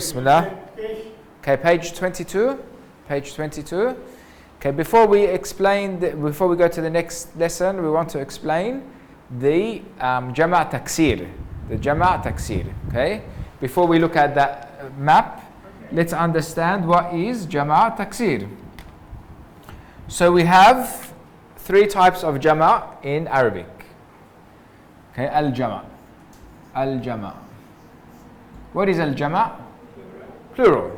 Bismillah. Okay, page 22. Page 22. Okay, before we go to the next lesson, we want to explain the Jama' Taksir. The Jama' Taksir. Okay, before we look at that map, let's understand what is Jama' Taksir. So we have three types of Jama' in Arabic. Okay, Al-Jama'. Al-Jama'. What is Al-Jama'? Plural.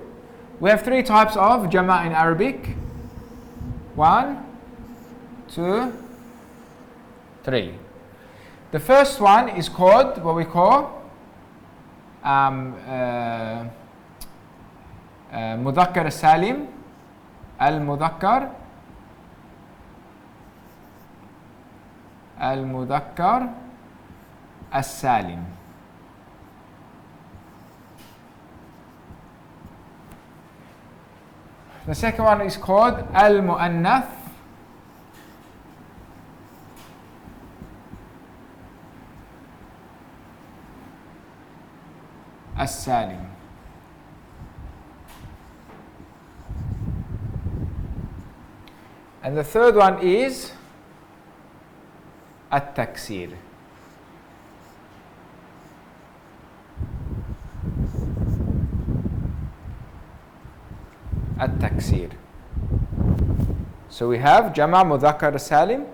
We have three types of Jama' in Arabic. 1, 2, 3. The first one is called what we call Mudhakkar Salim. Al-Mudhakkar As-Salim. The second one is called Al-Mu'annath As-Salim. And the third one is At-Taksir. At-Taksir. So we have Jama' Mudhakkar Salim.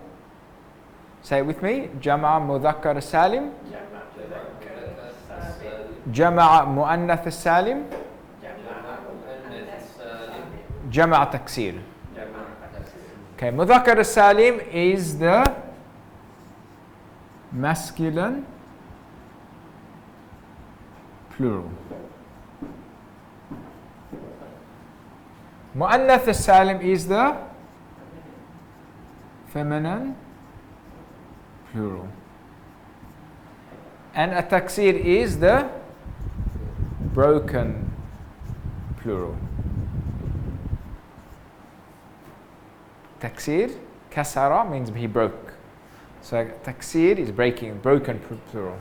Say it with me. Jama' Mudhakkar Salim. Jama' Mu'annath Salim. Jama' Taksir. Okay, Mudhakkar Salim is the masculine plural. Mu'annath Salim is the feminine plural. And At-Taksir is the broken plural. Taksir, kasara means he broke. So Taksir is breaking, broken plural.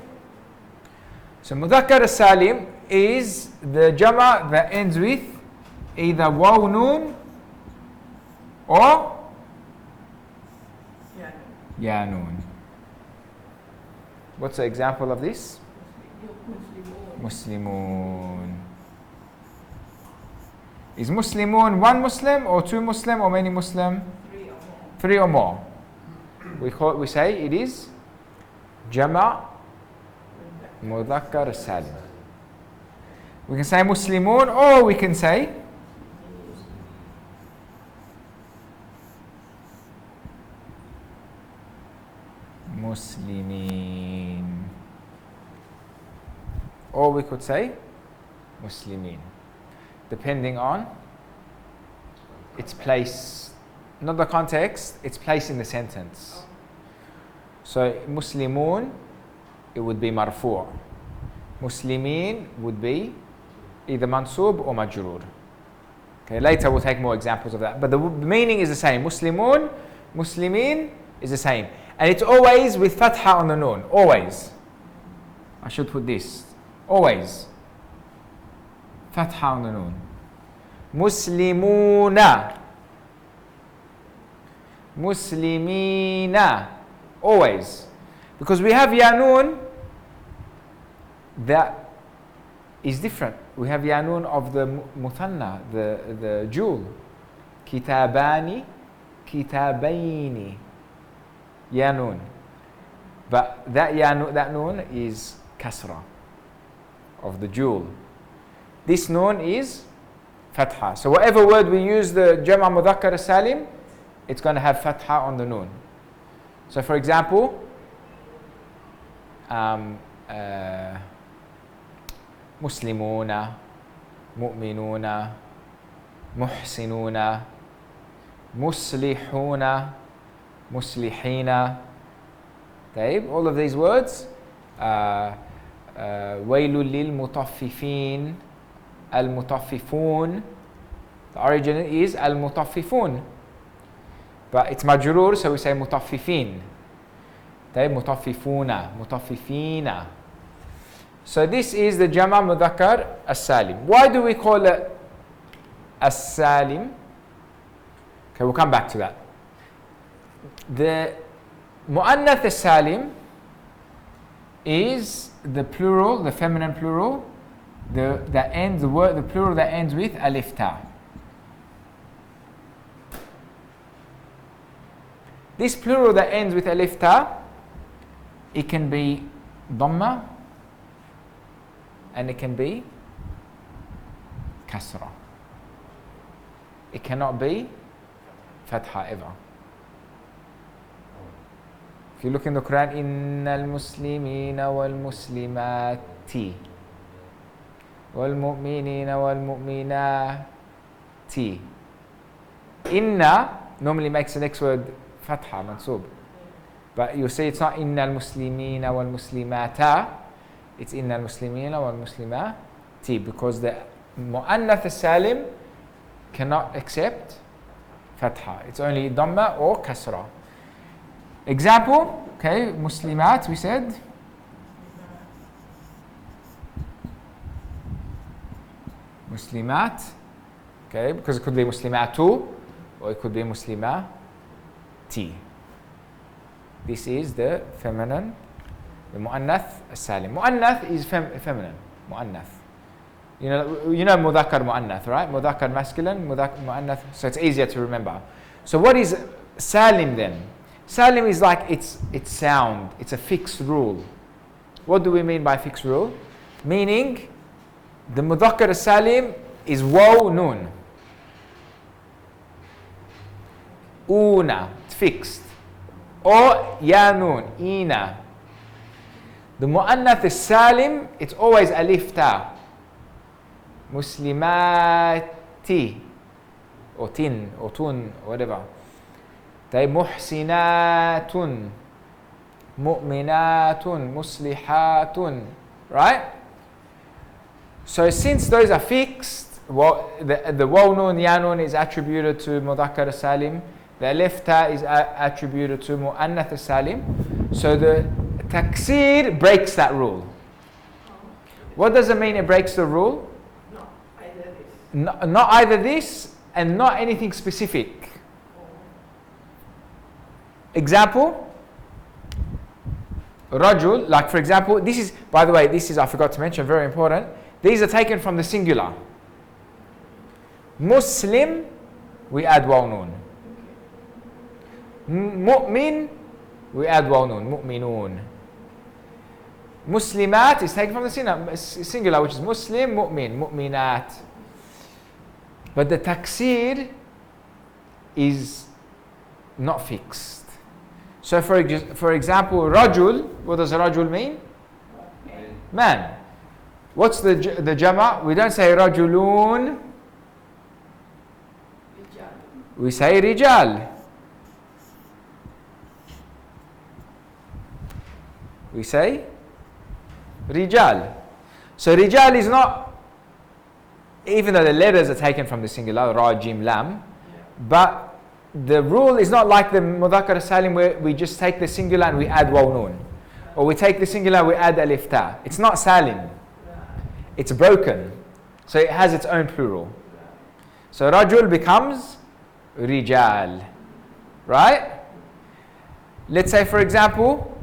So Mudhakkar Salim is the Jama' that ends with either waw noon or ya noon. What's the example of this? Muslimun. Is Muslimun one Muslim or two Muslim or many Muslim? Three or more. We say it is Jama' Mudhakkar Salim. We can say Muslimun or we can say Muslimin, or we could say Muslimin, depending on its place, not the context, its place in the sentence. So Muslimun, it would be marfu'. Muslimin would be either mansub or majroor. Okay, later we'll take more examples of that, but the meaning is the same. Muslimun, Muslimin is the same. And it's always with fatha on the noon. Always. I should put this. Always. Fatha on the noon. Muslimuna. Muslimina. Always. Because we have ya noon that is different. We have ya noon of the muthanna, the jewel. Kitabani, kitabaini. Ya noon. But that noon is kasra of the jewel. This noon is fatha. So whatever word we use the Jama' Mudhakkar Salim, it's going to have fatha on the noon. So for example, Muslimuna, Mu'minuna, Muhsinuna, Muslihuna, Muslihina. All of these words. Wailul lil mutaffifin. Al mutaffifun. The origin is al mutaffifun. But it's majroor, so we say mutaffifin. Mutaffifuna, mutaffifina. So this is the Jama' Mudhakkar As-Salim. Why do we call it As-Salim? Okay, we'll come back to that. The Mu'annath As-Salim is the plural, the feminine plural, the plural that ends with alif ta. This plural that ends with alif ta, it can be dhamma and it can be kasra. It cannot be fatha ever. If you look in the Quran, innal muslimina wal muslimati wal mu'minina wal mu'minati. Inna normally makes the next word fatha, mansub. But you say it's not innal muslimina wal muslimata, it's innal muslimina wal muslimati, because the mu'annath as-salim cannot accept fatha. It's only dhamma or kasra. Example, okay, muslimat, we said. Muslimat, okay, because it could be muslimatu or it could be muslimati. This is the feminine, the mu'annath as-salim. Mu'annath is feminine, mu'annath. You know mudhakkar mu'annath, right? Mudhakkar masculine, mudhakkar mu'annath, so it's easier to remember. So what is salim then? Salim is like it's sound, it's a fixed rule. What do we mean by fixed rule? Meaning the mudhakkar as-salim is waw noon. Una, it's fixed. Or ya noon, ina. The mu'annath as-salim, it's always alif ta. Muslimati, or tin, or tun, or whatever. Muhsinatun, mu'minatun, muslihatun, right? So since those are fixed, the waw noon, ya noon is attributed to mudhakkar as-salim, the alif ta is attributed to mu'annath as-salim. So the taksir breaks that rule. What does it mean it breaks the rule? Not either this and not anything specific. Example, rajul, like for example, this is, by the way, this is, I forgot to mention, very important. These are taken from the singular. Muslim, we add waw noon. Mu'min, we add waw noon, mu'minun. Muslimat is taken from the singular, which is Muslim, mu'min, mu'minat. But the taksir is not fixed. So for example, rajul, what does rajul mean? Man. What's the jama'? We don't say rajulun. We say rijal. We say rijal. So rijal is not, even though the letters are taken from the singular, ra, jim, lam, but the rule is not like the mudhakkar as-salim where we just take the singular and we add waw noon. Or we take the singular, we add alif ta. It's not salim. It's broken. So it has its own plural. So rajul becomes rijal. Right? Let's say for example,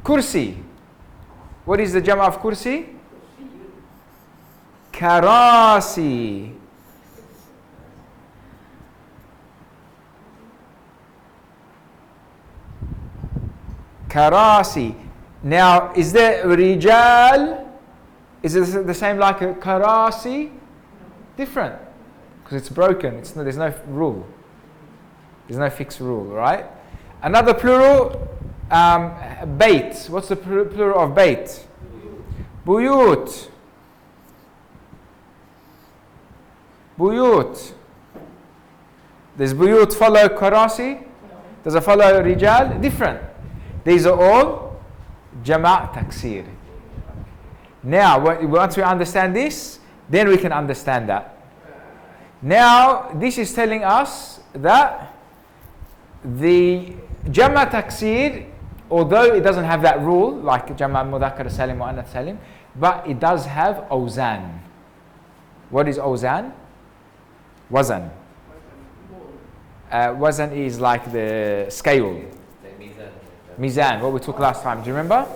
kursi. What is the jama' of kursi? Karasi. Karasi. Now, is there rijal? Is it the same like a karasi? Different. Because it's broken. There's no rule. There's no fixed rule, right? Another plural, bait. What's the plural of bait? Buyut. Buyut. Does buyut follow karasi? Does it follow rijal? Different. These are all jama' taksir. Now, once we understand this, then we can understand that. Now, this is telling us that the jama' taksir although it doesn't have that rule like Jama' Mudhakkar Salim, Mu'annath Salim, but it does have awzan. What is awzan? Wazan. Wazan is like the scale. Mizan, what we took last time. Do you remember?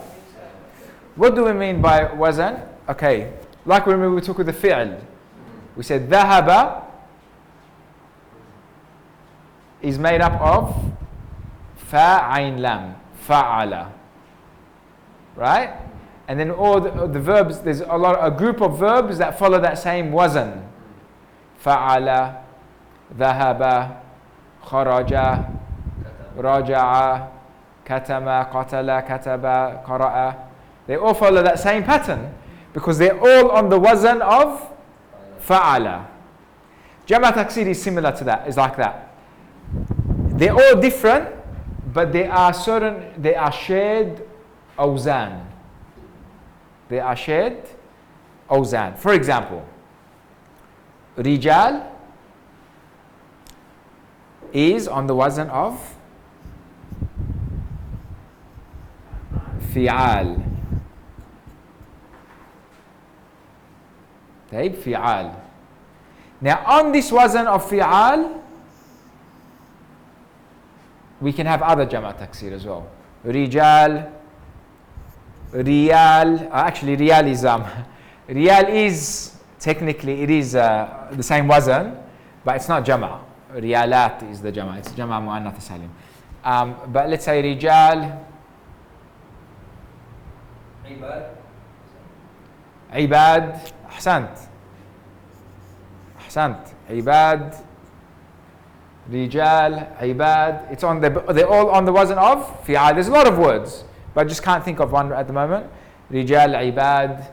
What do we mean by wazan? Okay, like remember we took with the fi'l. We said dhahaba is made up of fa, ayn, lam, fa'ala. Right? And then all the verbs, there's a group of verbs that follow that same wazan. Fa'ala, dhahaba, kharaja, raja'a, katama, qatala, kataba, qara'a. They all follow that same pattern because they're all on the wazan of fa'ala. Jama' taksir is similar to that, it's like that. They're all different, but they are shared awzan. They are shared awzan. For example, rijal is on the wazan of fi'al. Fi'al. Now on this wazan of fi'al, we can have other jama' taksir as well. Rijal, riyal. Actually, riyal is technically it is the same wazan, but it's not jama'. Riyalat is the jama'. It's jama' mu'annath salim. But let's say rijal. Ibad. Ahsant. Ibad. Rijal, Ibad. It's on they're all on the wazn of fi'al. There's a lot of words, but I just can't think of one at the moment. Rijal, Ibad,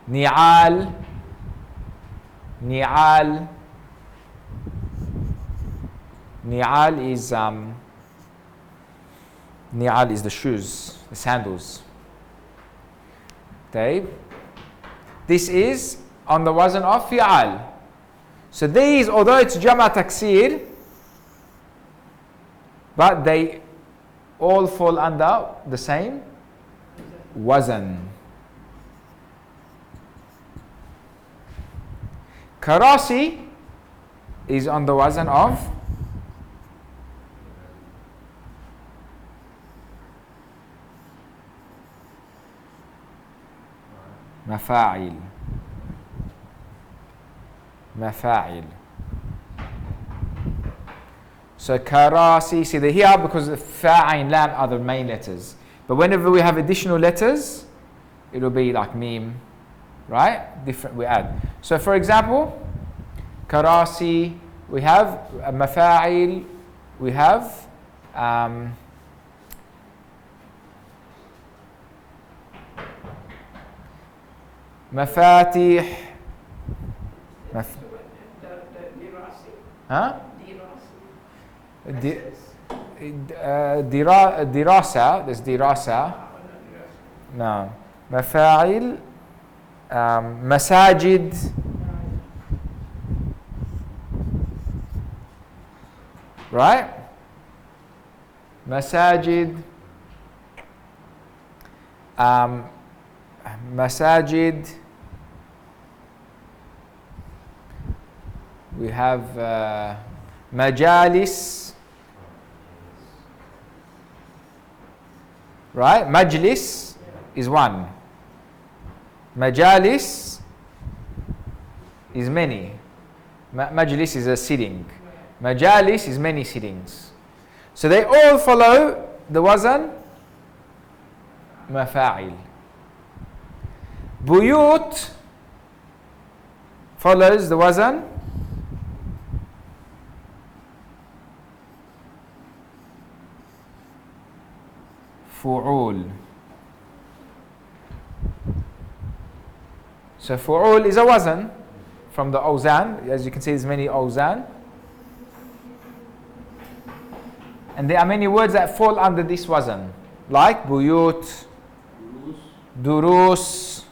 Ni'al. Ni'al is the shoes, the sandals. Okay. This is on the wazn of fi'al. So these, although it's jama' taksir, but they all fall under the same wazn. Karasi is on the wazn of mafa'il. So karasi, see they're here because the fa, ayn, lam are the main letters. But whenever we have additional letters, it will be like mim, right? Different, we add. So for example, karasi, we have mafa'il, we have mafatih. Dirasa, there's dirasa. No. Mafa'il, masajid, right? Masajid, masajid. We have majalis, right? Majlis is one. Majalis is many. Majlis is a sitting. Majalis is many sittings. So they all follow the wazn mafa'il. Buyut follows the wazn fu'ul. So fu'ul is a wazn from the awzan. As you can see, there's many awzan. And there are many words that fall under this wazn, like buyut, durus,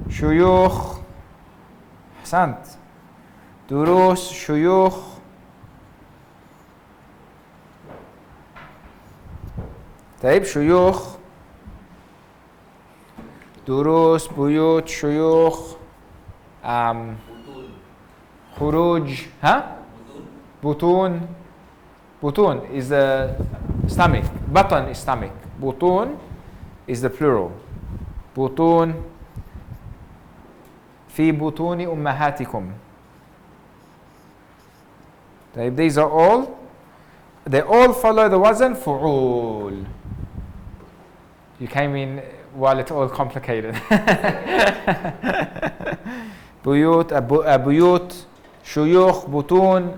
shuyukh, أحسنت. دروس شيوخ. طيب شيوخ. دروس بيوت شيوخ. خروج. ها؟ بطون. بطون is the stomach. بطن is stomach. بطون is the plural. بطون. في بطون أمهاتكم. طيب these are all. They all follow the wazn فعول. You came in while it's all complicated. بيوت, بيوت, شيوخ, بطون,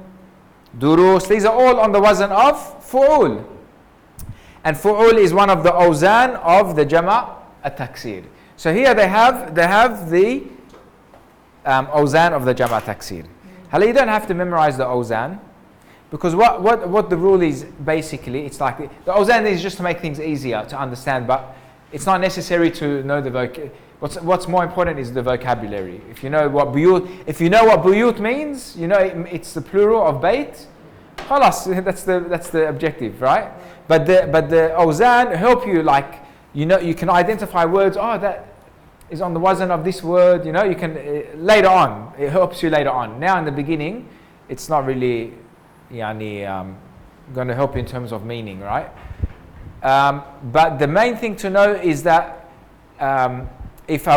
دروس. These are all on the wazn of فعول. And فعول is one of the awzan of the jama' at-taksir. So here they have the awzan of the jama' taksir. Hala, you don't have to memorize the awzan, because what the rule is basically, it's like the awzan is just to make things easier to understand, but it's not necessary to know the what's more important is the vocabulary. If you know what buyut means, you know it's the plural of bayt. Khalas, that's the objective, right? But the awzan help you, like, you know, you can identify words. Oh, that is on the wazn of this word. You know, you can later on. It helps you later on. Now in the beginning, it's not really, going to help you in terms of meaning, right? But the main thing to know is that if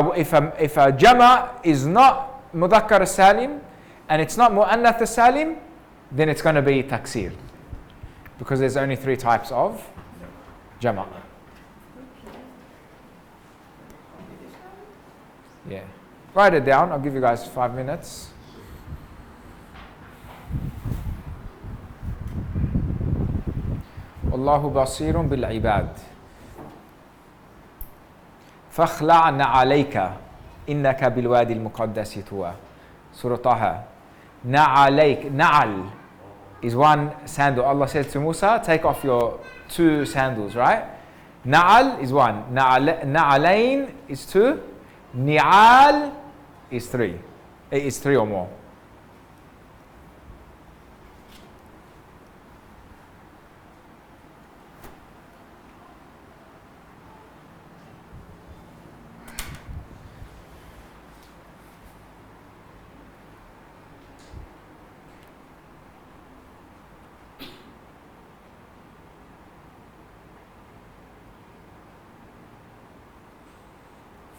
a jama is not mudhakkar salim and it's not muannath salim, then it's going to be taksir, because there's only 3 types of jama. Yeah, write it down. I'll give you guys 5 minutes. والله بصير بالعباد. فاخلعن عليك إنك بالوادي المقدس طوى. Surah Taha. نعليك. نعل is one sandal. Allah says to Musa, take off your 2 sandals, right? Na'al is 1. Na'alain is 2. Ni'al is 3. It is 3 or more.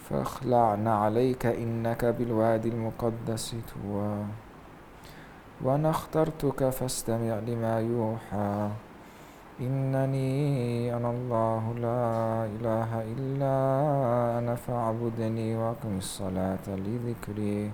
فاخلعن عليك إنك بالوادي المقدس طوى وأنا اخترتك فاستمع لما يوحى إنني أنا الله لا إله إلا أنا فاعبدني وأقم الصلاة لذكري.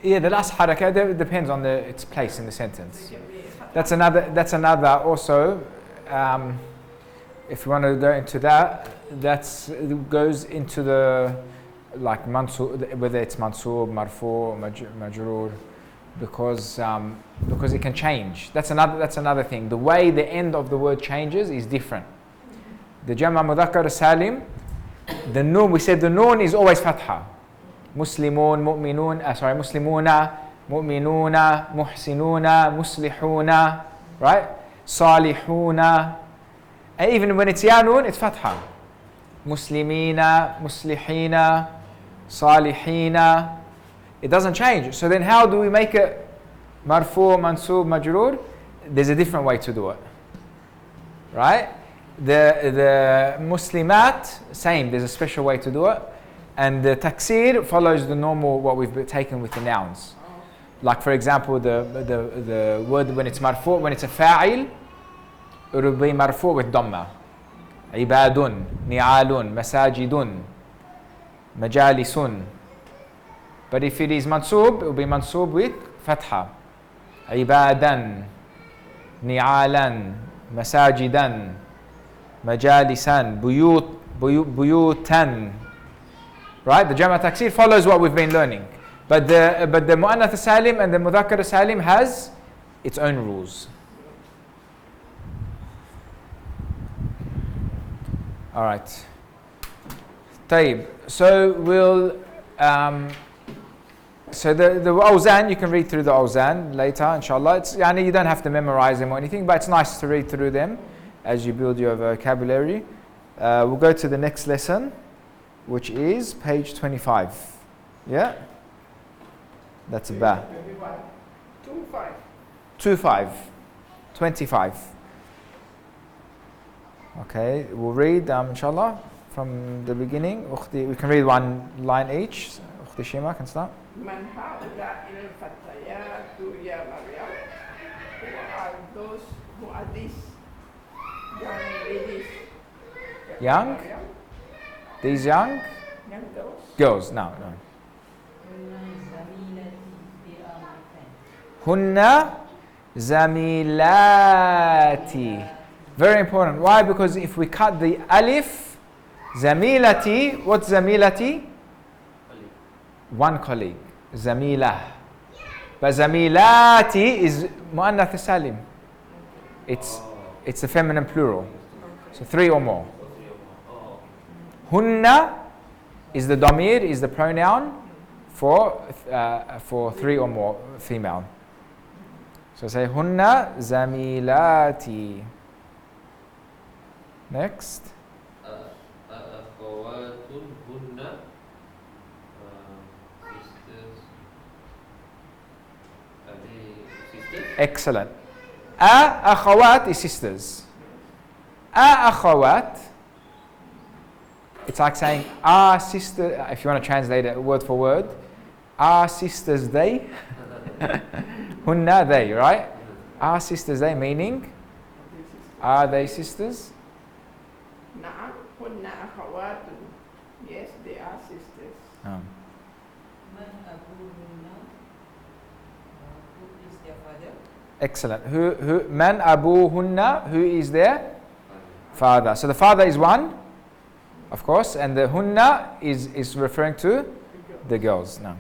Yeah, the last haraka depends on its place in the sentence. That's another also. If you want to go into that, it goes into the like mansub, whether it's mansub, marfu, majrur, because it can change. That's another thing. The way the end of the word changes is different. The Jama Mudhakkar Salim, the noon, we said the noon is always fatha. Muslimun, mu'minun, Muslimuna, mu'minuna, muhsinuna, muslihuna, right? Salihuna. And even when it's ya noon, it's fatha. Muslimina, muslihina, salihina. It doesn't change. So then how do we make it marfu, mansub, majroor? There's a different way to do it. Right? The muslimat, same, there's a special way to do it. And the taksir follows the normal, what we've taken with the nouns. Like for example, the word when it's marfu, when it's a fa'il, it will be marfu with dhamma. Ibadun, ni'alun, masajidun, majalisun. But if it is mansub, it will be mansub with fatha. Ibadan, ni'alan, masajidan, majalisan, buyutan. Right? The Jama' Taksir follows what we've been learning. But the Mu'annath Salim and the Mudhakkar Salim has its own rules. All right. Tayyib. So we'll so the awzan, you can read through the awzan later, inshallah. You don't have to memorize them or anything, but it's nice to read through them as you build your vocabulary. We'll go to the next lesson, which is page 25. Yeah? That's a ba. 25. Okay, we'll read, inshallah, from the beginning. We can read one line each. Ukhti Shima can start. Man ha'ula ila al-fatayatu ya Maryam. Who are those, who are these young ladies? Young? These young? Young girls? Girls, no. Hunna zamilati. Very important. Why? Because if we cut the alif, zamilati, what's zamilati? One colleague. Zamilah. But zamilati is mu'annath salim. It's a feminine plural. So 3 or more. Hunna is the damir, is the pronoun for 3 or more female. So say hunna zamilati. Next. Akhawatun hunna sisters. Are they sisters? Excellent. Akhawat is sisters. Akhawat, it's like saying our sister, if you want to translate it word for word, our sisters they. Hunna they, right? Our sisters they, meaning are they sisters? Na'am, hunna akhawatun. Yes, they are sisters. Man abuhunna, who is their father? Excellent. Who man abuhunna, who is their father? So the father is one, of course, and the hunna is referring to the girls. No.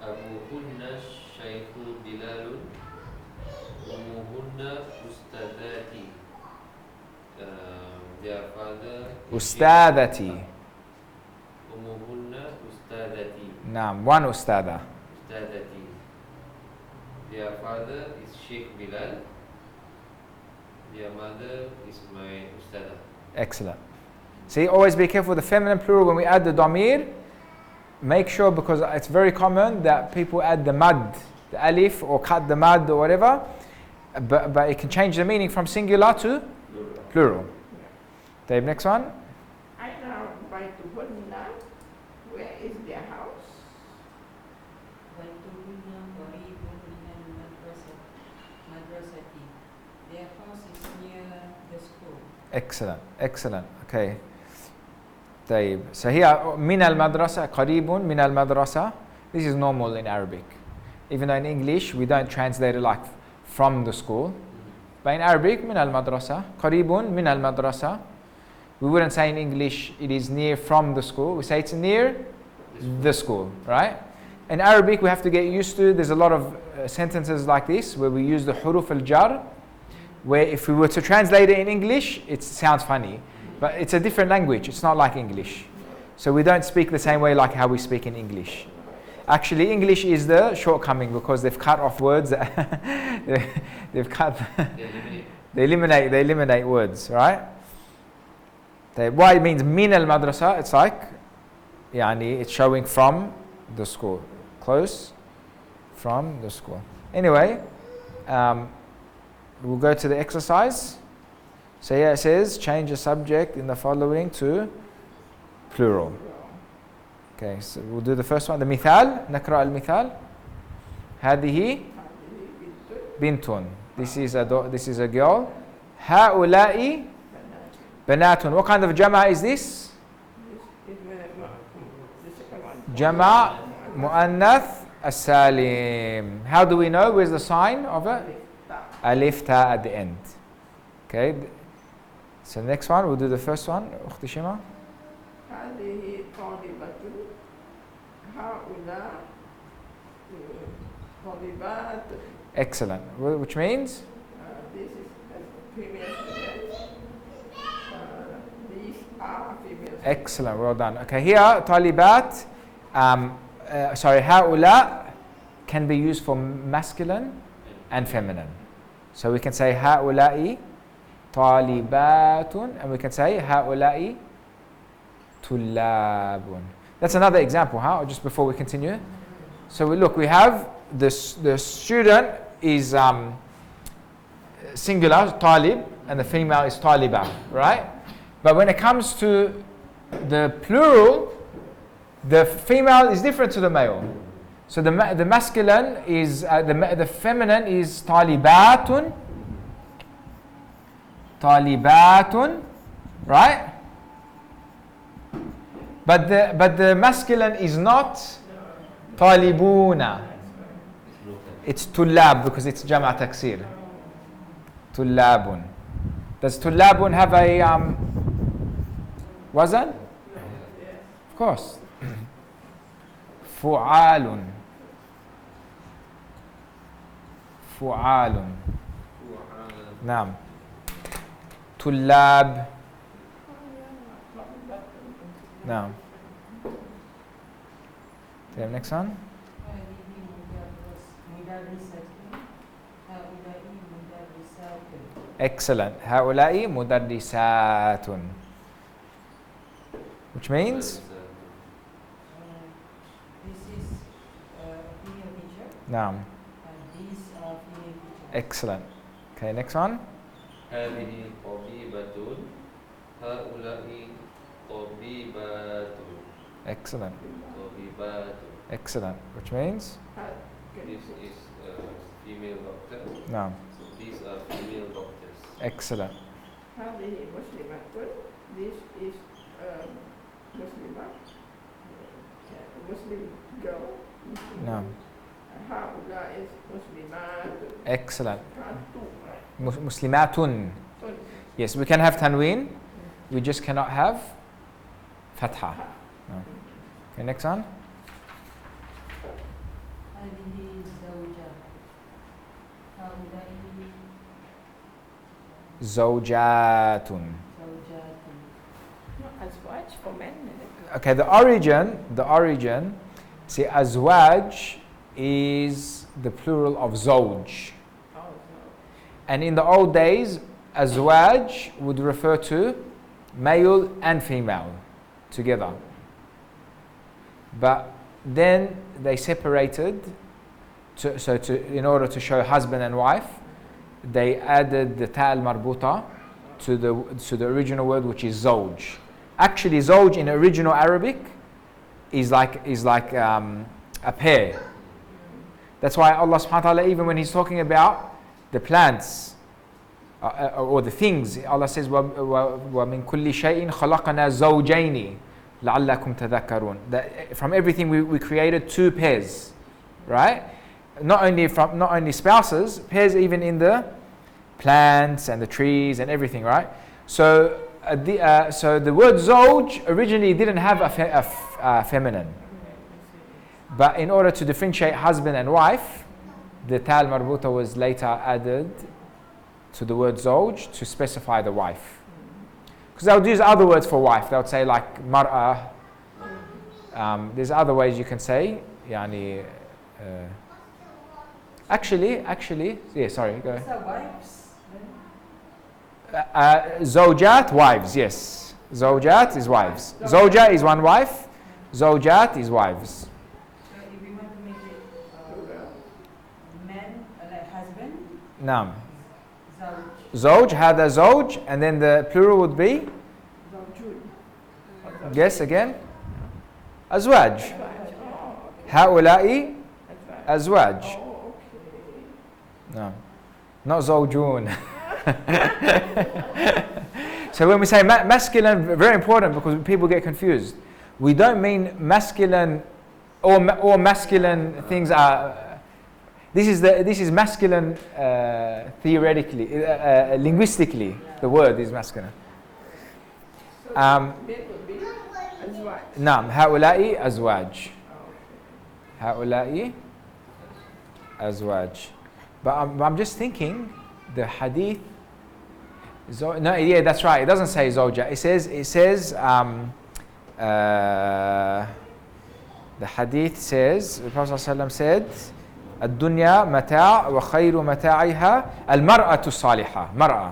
Abuhunna Shaykhu Bilalun, Umuhunna Ustadati. Their father Ustadati. Umuhunna Ustadati. Naam, one ustada. Ustadati. Their father is Sheikh Bilal. Their mother is my ustada. Excellent. See, always be careful with the feminine plural when we add the damir. Make sure, because it's very common that people add the mad, the alif, or cut the mad or whatever, but it can change the meaning from singular to plural. Dave, next one. Aina baytuhunna, where is their house? Baytuhunna qaribun minal madrasati. Their house is near the school. Excellent. Okay. طيب. So here, min al madrasa, qaribun min al madrasa. This is normal in Arabic. Even though in English we don't translate it like from the school. But in Arabic, من المدرسة, قريب من المدرسة. We wouldn't say in English it is near from the school. We say it's near the school, right? In Arabic we have to get used to, there's a lot of sentences like this where we use the huruf al-jar, where if we were to translate it in English, it sounds funny. But it's a different language, it's not like English. So we don't speak the same way like how we speak in English. Actually, English is the shortcoming because they've cut off words. They've cut. They eliminate words, right? Why it means min al madrasa? It's like, yani, it's showing from the school, close from the school. Anyway, we'll go to the exercise. So here it says change the subject in the following to plural. Okay, so we'll do the first one. The مثال, نقرأ المثال. هذه بنت. This is a girl. هؤلاء بنات. What kind of jama is this? Jama muannath as-salim. How do we know? Where's the sign of it? Alif ta at the end. Okay. So the next one, we'll do the first one. أختي شيماء. هذه طالبة. هؤلاء طالبات. Excellent. Which means? This is female students. These are female. Excellent. Well done. Okay. Here, طالبات. هؤلاء can be used for masculine and feminine. So we can say هؤلاء طالبات, and we can say هؤلاء طلاب. That's another example, huh? Just before we continue. So we have the student is singular, talib, and the female is taliba, right? But when it comes to the plural, the female is different to the male. So the masculine is, the feminine is talibatun, right? But the masculine is not talibuna. It's tullab because it's jama' taksir. Tullabun. Does tullabun have a wazan? Of course. Fu'alun. Naam. Tullab. Naam. Okay, next one. Excellent. هؤلاء مدرسات. Which means? This is female teacher. Naam. And these are female teachers. Excellent. Okay, next one. هذه طبيبة. هؤلاء طبيبات. Excellent. طبيبات. Excellent. Which means? This is female doctor. Naam. So these are female doctors. Excellent. هذه مسلمة. This is Muslimah. Muslim girl. Naam. هؤلاء is مسلمات. Excellent. Two, right? Muslimatun. Yes, we can have tanween. We just cannot have fatha. No. Okay, next one. هذه زوجة. هؤلاء Zawjatun. زوجات. No, azwaj for men. Okay, the origin, see, azwaj is the plural of zawj. Oh, And in the old days, azwaj would refer to male and female together. But then they separated, in order to show husband and wife, they added the ta' al-marbuta to the original word, which is zawj. Actually, zawj in original Arabic is like a pair. That's why Allah subhanahu wa ta'ala, even when He's talking about the plants or the things, Allah says, وَمِن كُلِّ شَيْءٍ خَلَقَنَا زَوْجَيْنِ لعلكم تذكرون. That from everything we created two pairs, right? Not only spouses, pairs even in the plants and the trees and everything, right? So the word zawj originally didn't have a feminine, but in order to differentiate husband and wife, the ta al-marbuta was later added to the word zawj to specify the wife. Because they would use other words for wife. They would say like mar'a. There's other ways you can say. Yani, actually, yeah. Sorry, go. Wives. Zawjat, wives. Yes, zawjat is wives. Zawja is one wife. Zawjat is wives. So if we want to make it man, like husband, Naam. zawj. Zawj, hada zawj, and then the plural would be. Zawjun. Guess again. Azwaj. Oh, Haula'i Azwaj. azwaj. Oh, okay. No, not zawjun. So when we say masculine, very important because people get confused. We don't mean masculine, all masculine things are. This is masculine theoretically, linguistically. The word is masculine. So men would be Azwaj. نعم هؤلاء أزواج. Oh, هؤلاء أزواج. But I'm just thinking the hadith. No, yeah, that's right. It doesn't say zawja. It says the hadith says the Prophet ﷺ said الدنيا متاع وخير متاعها المرأة الصالحة. مرأة.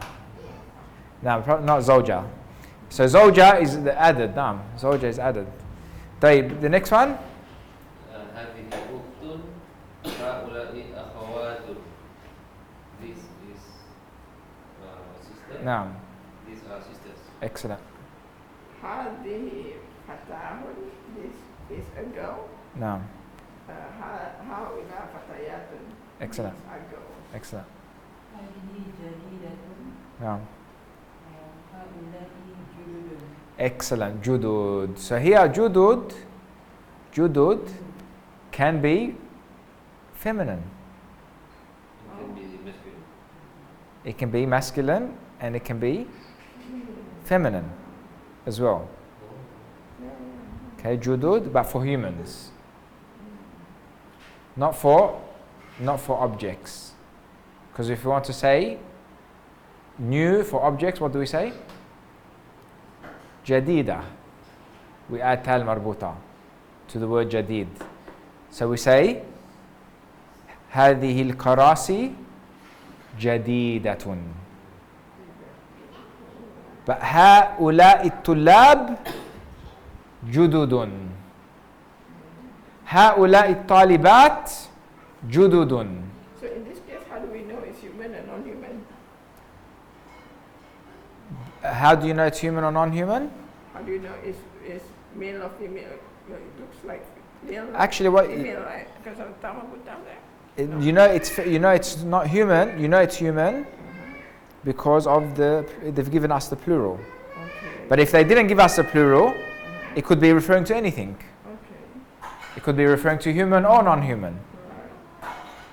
نعم, not zawja. So zawja is the added. نعم, zawja is added. طيب, the next one. هذه أخت هؤلاء أخوات. This is sister. نعم. These are sisters. Excellent. هذه فتاة. This is a girl. نعم. هؤلاء فتيات. Excellent. These are girls. Excellent. هذه جديدة. نعم. هؤلاء جدد. Excellent. Judud. So here judud can be feminine. It can be masculine. It can be masculine and it can be feminine as well. Okay, judud, but for humans. Not for objects. Because if we want to say new for objects, what do we say? Jadida. We add tal marbuta to the word jadid. So we say هذه الكراسي جديدة. But هؤلاء الطلاب جدد. هؤلاء الطالبات جدد. So in this case, how do we know it's human and non-human? How do you know it's human or non-human? How do you know it's male or female? It looks like male. Actually, what Female, right? Because of the thumb put down there. you know it's not human. You know it's human because of they've given us the plural. Okay. But if they didn't give us the plural, it could be referring to anything. Okay. It could be referring to human or non-human.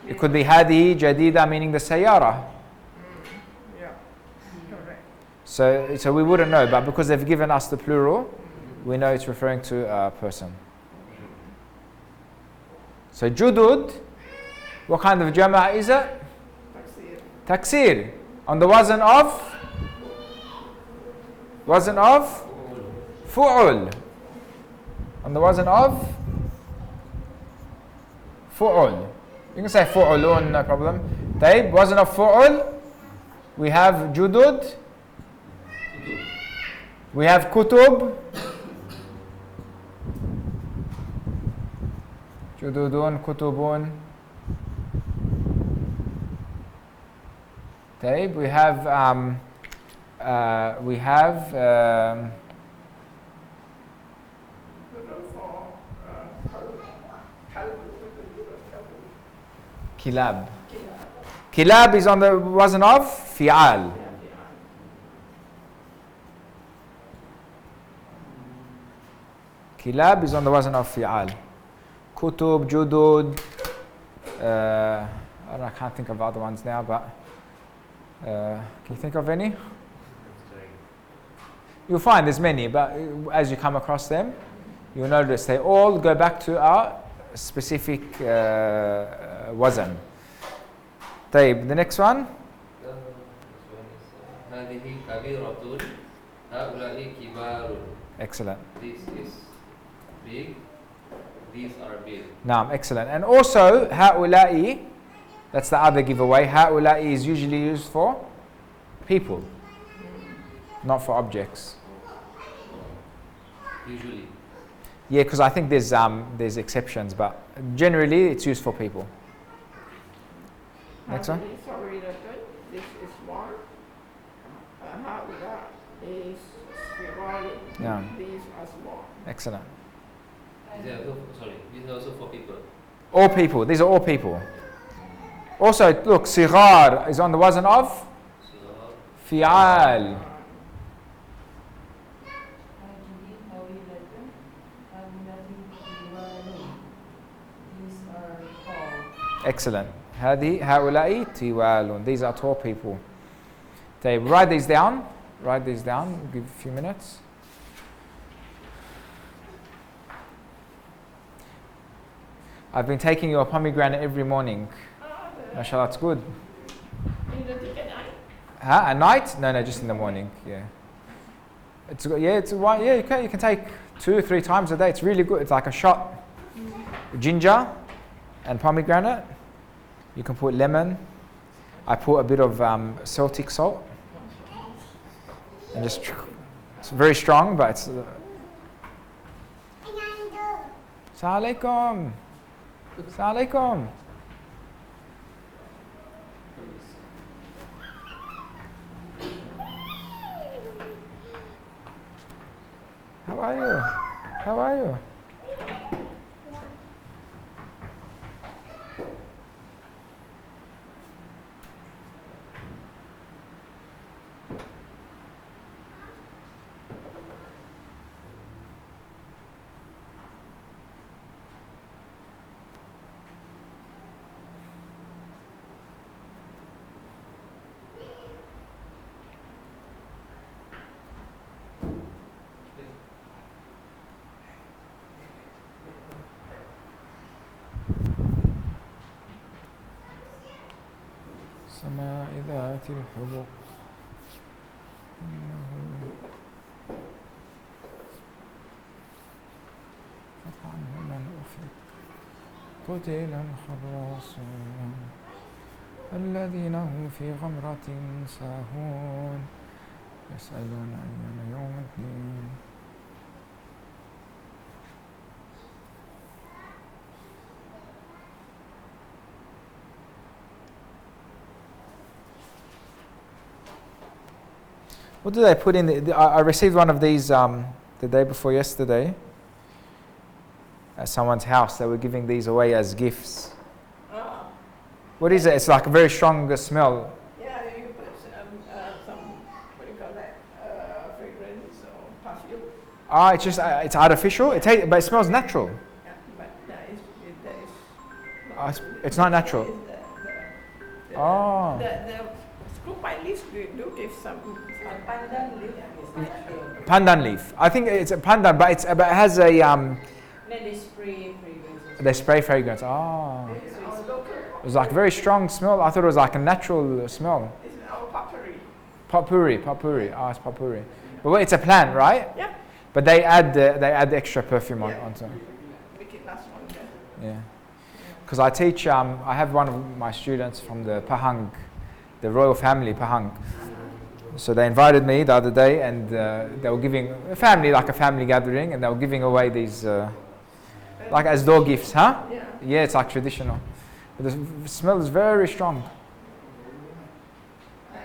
It could be hadi jadida, meaning the sayyara. Yeah. Correct. So we wouldn't know, but because they've given us the plural, we know it's referring to a person. So judud, what kind of jama' is it? Taksir. Taksir. On the wazn of fu'ul. On the wazn of fu'ul. You can say fu'ulun, no problem. Taib, wazn of fu'ul. We have judud. We have kutub. Jududun, kutubun. Taib, we have kilab. Kilab is on the wazn of fi'al. Kilab is on the wazn of fi'al. Kutub, judud. I can't think of other ones now, but can you think of any? You'll find there's many, but as you come across them, you'll notice they all go back to our specific wazn. طيب, the next one. هذه كبيرة هؤلاء كبار. Excellent. This is big. These are big. Naam, excellent. And also, هؤلاء, that's the other giveaway. هؤلاء is usually used for people, not for objects. Usually. Yeah, because I think there's exceptions, but generally it's used for people. Next one. Sorry, this is one. هؤلاء is صغار. Yeah. These are small. Excellent. These are sorry. These are also for people. All people. These are all people. Also, look, صغار is on the wazn of fi'al. These are tall. Excellent. هؤلاء tiwalun. These are tall people. Okay, write these down. Write these down. Give a few minutes. I've been taking your pomegranate every morning. MashaAllah, it's good. In the ticket night? Huh? At night? No, just in the morning. Yeah. It's one. Yeah, you can take 2 or 3 times a day. It's really good. It's like a shot. Ginger and pomegranate. You can put lemon. I put a bit of Celtic salt. And just, it's very strong, but it's. Assalamu alaikum. Assalamu alaikum. How are you? How are you? السماء ذات الحبق عنه من أفك قتل الخراصون الذين هم في غمرة ساهون يسألون أيان يوم الدين. What did I put in? I received one of these the day before yesterday at someone's house. They were giving these away as gifts. Ah. What is it? It's like a very strong smell. Yeah, you put some, what do you call that, fragrance or perfume. Ah, it's just it's artificial. But it smells natural. Yeah, but that is It's not natural. Oh. The screw pine leaves do give some Pandan leaf is natural. Pandan leaf. I think it's a pandan, but it has a Then they spray fragrances. they spray fragrance. Oh. It was like a very strong smell. I thought it was like a natural smell. It's our potpourri. Potpourri. Oh, it's potpourri. But wait, it's a plant, right? Yeah. But they add extra perfume onto it. Make it last longer. Yeah. Because I teach, I have one of my students from the Pahang, the royal family Pahang. So they invited me the other day, and they were giving a family gathering, and they were giving away these like as door gifts, huh? Yeah. Yeah, it's like traditional. But the smell is very strong. I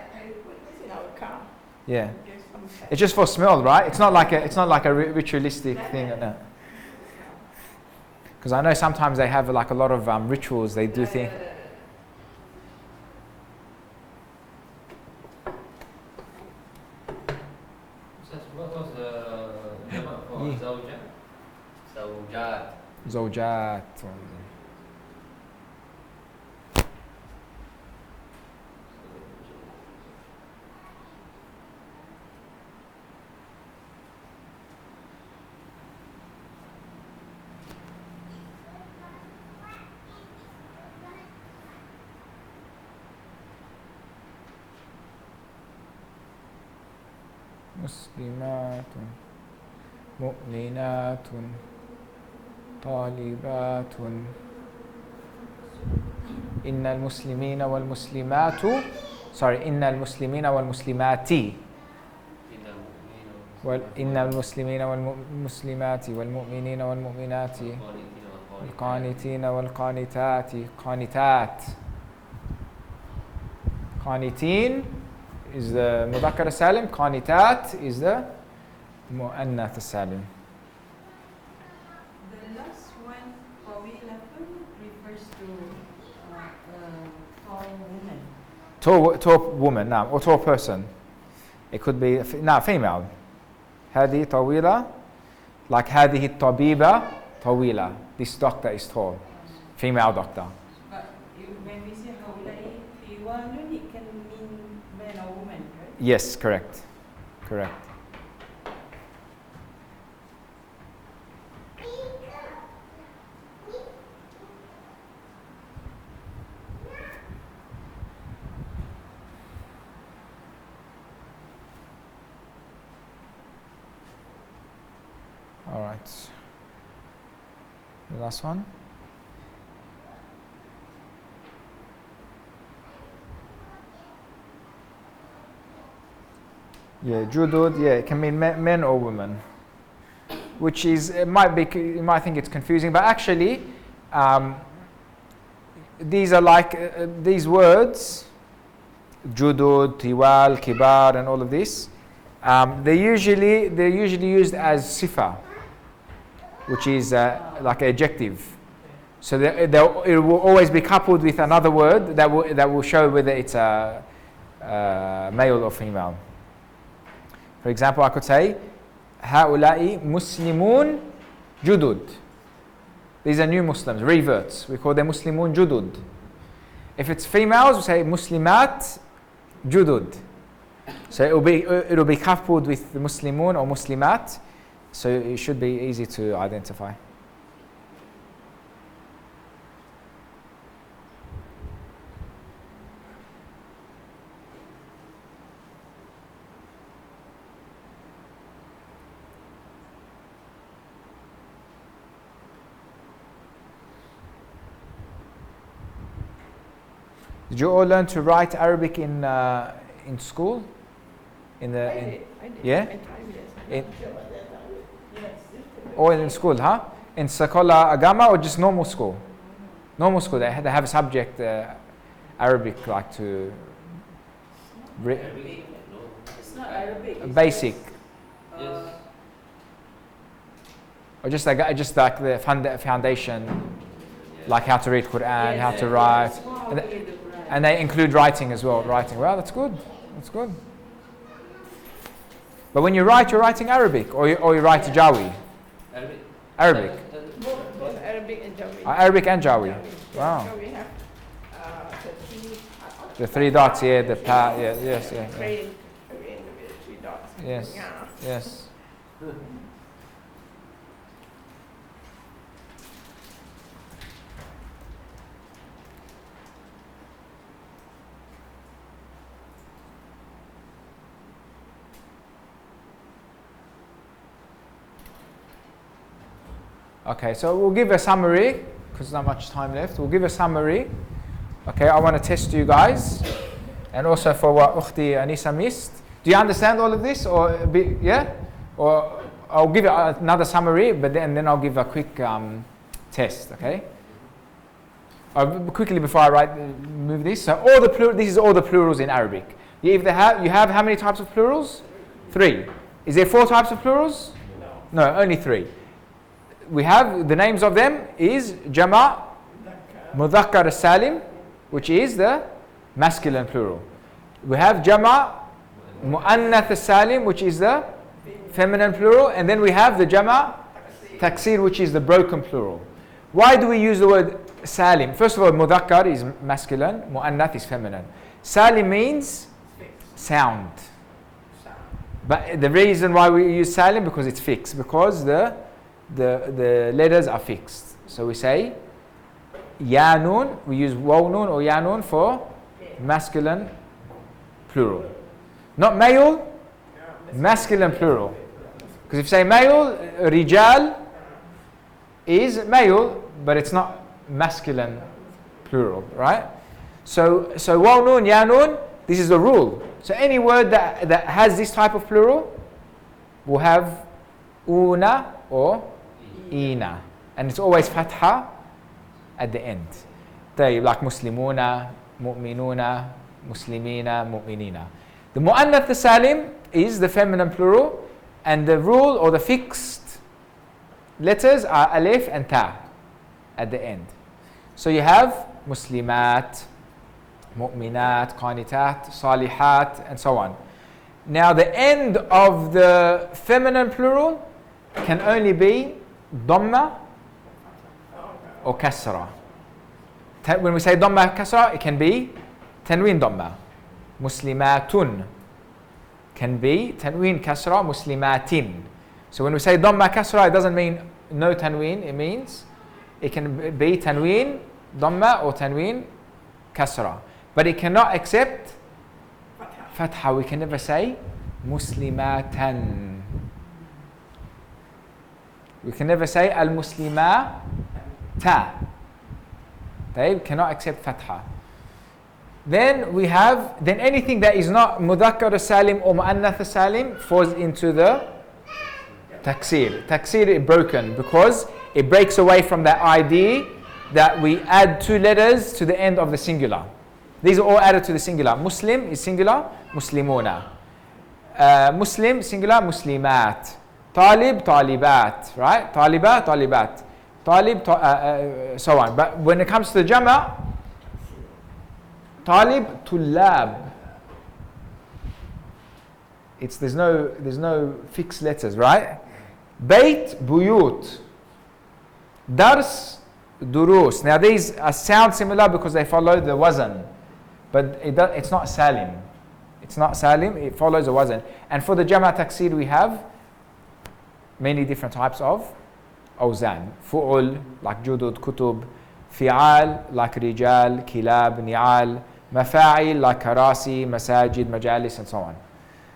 put this in our car. Yeah. Get some scent. It's just for smell, right? It's not like a ritualistic thing. Because I know sometimes they have like a lot of rituals. They do things. What was the jamak for Yeah. zawja? زوجات. مسلمات مؤمنات طالبات إن المسلمين والمسلمات إن المسلمين والمسلمات إن المسلمين والمسلمات والمؤمنين والمؤمنات القانتين والقانتات قانتين is the مذكر السالم. قانتات is the مؤنث السالم. The last one, طويلة, refers to tall woman. Tall woman, نعم, or tall person. It could be female. هذه طويلة, like هذه الطبيبة طويلة. This doctor is tall, female doctor. But when we say هؤلاء طوال, it can mean man or woman, right? Yes, correct. All right. The last one. Yeah, judud. Yeah, it can mean men or women, which is you might think it's confusing, but actually, these are like these words, judud, tiwal, kibar, and all of this. They're usually used as sifa, which is like an adjective. So it will always be coupled with another word that will show whether it's a male or female. For example, I could say, هؤلاء مسلمون جدد. These are new Muslims, reverts. We call them مسلمون جدد. If it's females, we say مسلمات جدد. So it will be coupled with the Muslimun or Muslimat. So it should be easy to identify. Did you all learn to write Arabic in school? I did. Yeah? My time, yes. Or in school, huh? In Sekolah Agama or just normal school? Normal school, they have a subject Arabic, like to It's not Arabic. It's basic, Yes. or just like the foundation, like how to read Quran, how to write, and they include writing as well. Writing, well, that's good. But when you write, you're writing Arabic, or you write Jawi. Arabic. Both Arabic and Jawi. Arabic and Jawi. Wow. So we have The three dots, yeah, the pa, yeah, yes, yeah. rain with 3 dots. Yes, Yeah. yes. Okay, so we'll give a summary, because there's not much time left. We'll give a summary. Okay, I want to test you guys. And also for what Ukhti Anisa missed. Do you understand all of this? Yeah? Or I'll give another summary, but then I'll give a quick test, okay? Quickly before I move this. So this is all the plurals in Arabic. You have how many types of plurals? 3. Is there 4 types of plurals? No, only 3. We have the names of them is Jama' Mudhakkar Salim, which is the masculine plural. We have Jama' Mu'annath Salim, which is the feminine plural, and then we have the Jama' Taksir, which is the broken plural. Why do we use the word salim? First of all, mudhakkar is masculine, mu'annath is feminine. Salim means sound. But the reason why we use salim because it's fixed, because the letters are fixed. So we say ya nun, we use waw nun or ya nun for masculine plural. Not male, masculine plural. Because if you say male, rijal is male, but it's not masculine plural, right? So waw nun, ya nun, this is the rule. So any word that has this type of plural will have una or ina. And it's always fatha at the end. Like muslimuna, mu'minuna, muslimina, mu'minina. The mu'annath salim is the feminine plural, and the rule or the fixed letters are alif and ta at the end. So you have muslimat, mu'minat, qanitat, salihat, and so on. Now the end of the feminine plural can only be dhamma or kasra. When we say dhamma kasra, it can be tanween dhamma. Muslimatun can be tanween kasra, muslimatin. So when we say dhamma kasra, it doesn't mean no tanween. It means it can be tanween dhamma or tanween kasra. But it cannot accept fatha. We can never say muslimatan. We can never say al-muslimata. They cannot accept fatha. Then we have, then anything that is not mudhakkar salim or mu'annath salim falls into the taksir. Taksir is broken because it breaks away from that idea that we add two letters to the end of the singular. These are all added to the singular. Muslim is singular, muslimuna. Muslim, singular, muslimat. Talib, talibat, right? Taliba, talibat. Talib, so on. But when it comes to the jama', talib, tullab. There's no fixed letters, right? Bayt, buyut. Dars, durus. Now these sound similar because they follow the wazn. But it's not salim. It's not salim, it follows a wazn. And for the jama' taksir we have many different types of awzan. Fu'ul, like judud, kutub. Fi'al, like rijal, kilab, ni'al. Mafa'il, like karasi, masajid, majalis, and so on.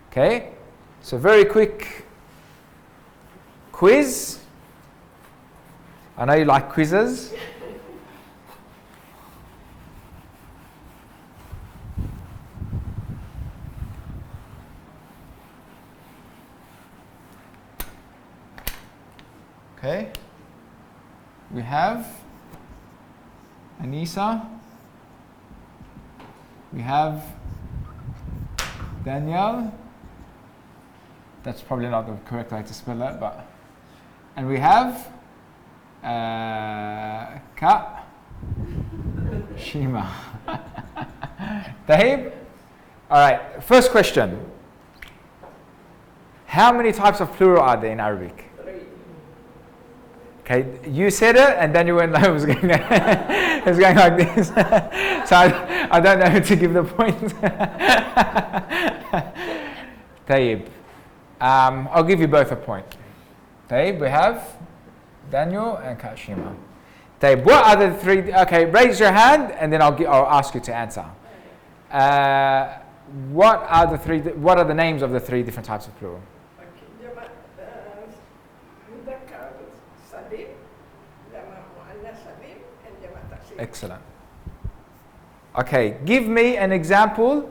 Okay? So very quick quiz. I know you like quizzes. Okay, we have Anisa, we have Danielle, that's probably not the correct way to spell that, but, and we have Ka Shima. Tahib? Alright, first question. How many types of plural are there in Arabic? Okay, you said it, and then you went like, it was going like this. So I don't know who to give the point. Tayyib. I'll give you both a point. Tayyib, we have Daniel and Kashima. Tayyib, what are the three? Okay, raise your hand, and then I'll ask you to answer. What are the names of the three different types of plural? Excellent. Okay, give me an example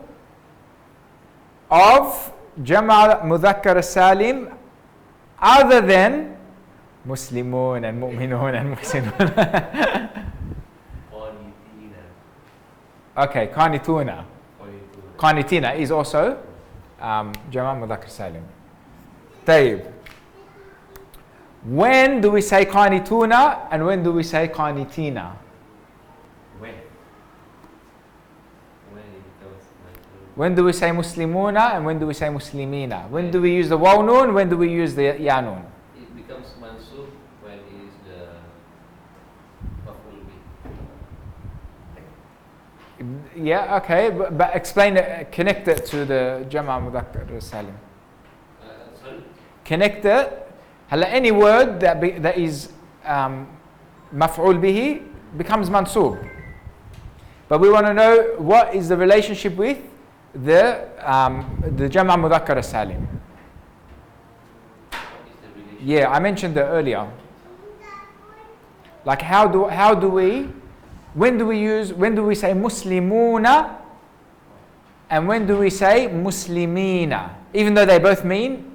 of Jama' Mudhakkar Salim other than Muslimun and Mu'minun and Muhsinun. Okay, Qanituna. Qanitina is also Jama' Mudhakkar Salim. Tayyib. When do we say Qanituna and when do we say Qanitina? When do we say Muslimuna and when do we say Muslimina? When do we use the waw nun? When do we use the ya nun? It becomes mansub when it is Yeah, okay, but explain it, connect it to the Jama' Mudhakkar Salim. Sorry? Connect it. Any word that is maf'ul bihi becomes mansub. But we want to know what is the relationship with the Jama' Mudhakkar Salim. What is the relation? Yeah, I mentioned that earlier. Like how do we, when do we say Muslimuna and when do we say Muslimina? Even though they both mean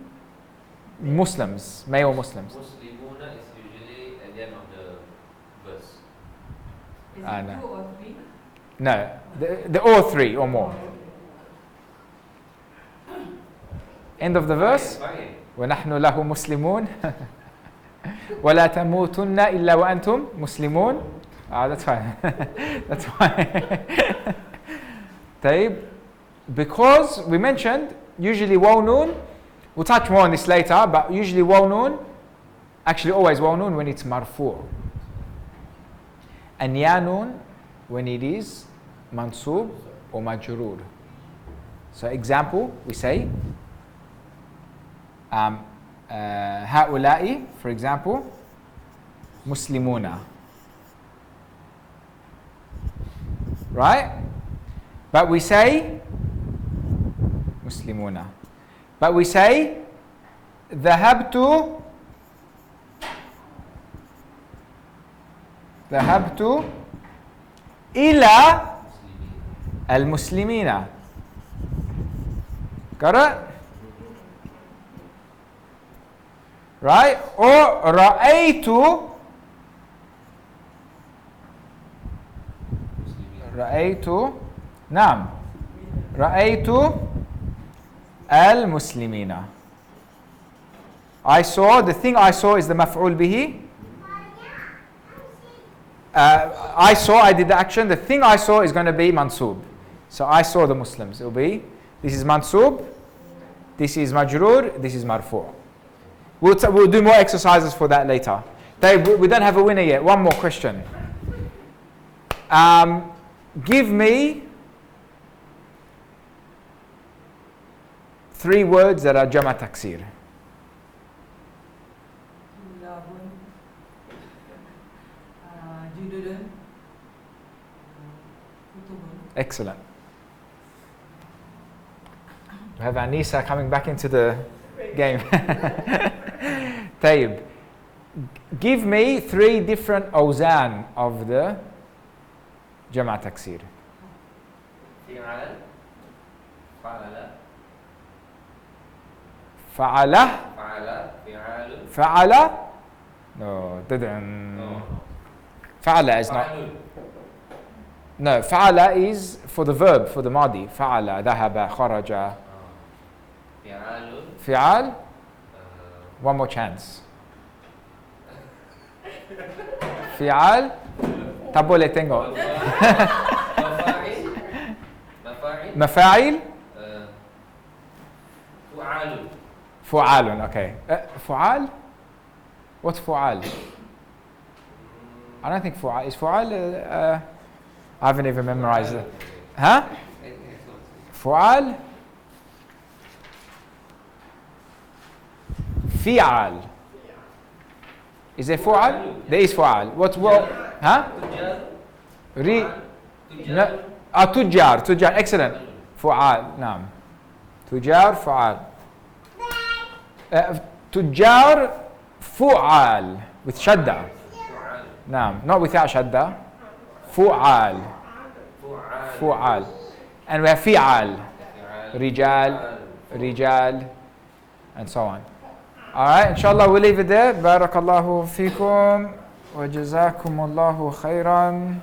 Muslims, male Muslims. Muslimuna is usually at the end of the verse. Is No. it 2 or 3? No, the or three or more. End of the verse. Fine. وَنَحْنُ لَهُ مُسْلِمُونَ وَلَا تَمُوتُنَّ إِلَّا وَأَنْتُمْ مُسْلِمُونَ. That's fine. That's fine. طيب. Because we mentioned usually waw noon, we'll touch more on this later, but usually waw noon, actually always waw noon when it's marfu'. And ya noon when it is mansub or majroor. So example, we say هؤلاء, for example, muslimuna. Right? But we say muslimuna. But we say ذهبت إلى المسلمين. Got it? Right? Or رأيت نعم رأيت المسلمين. I saw, the thing I saw is the maf'ul bihi. I did the action, the thing I saw is going to be mansub. So I saw the Muslims. It will be, this is mansub, this is majroor, this is marfu'. We'll do more exercises for that later. We don't have a winner yet. One more question. Give me 3 words that are jama' taksir. Lahun, Jududun, Kutubun. Excellent. We have Anisa coming back into the game. Tayyib. Give me 3 different awzan of the jama' taksir. فعل فعل Fa'ala. فعل فعال Fa'ala. No, didn't. No. Fa'ala is not. فعل No, fa'ala is for the verb, for the madi. Fa'ala, dhahaba, kharaja. فعال Fi'al. One more chance. Fi'al. Tabo le tengo. مفاعل Mafa'il. فعال Fu'alun, okay. Fu'al? What's fu'al? I don't think fu'al. Is fu'al? I haven't even memorized it. Huh? Fu'al? Fi'al. Is there fu'al? There is fu'al. What's what? Huh? تجار No. Tujjar. Tujjar. Excellent. Fu'al. Naam. Tujjar. Fu'al. Tujjar. Fu'al. With shadda. فعال Naam. Not without shadda. Fu'al. فعال Fu'al. And we have fi'al. فعال Rijal. Rijal. And so on. Alright, inshallah we'll leave it there. Barakallahu feekum. Wa jazakumullahu khairan.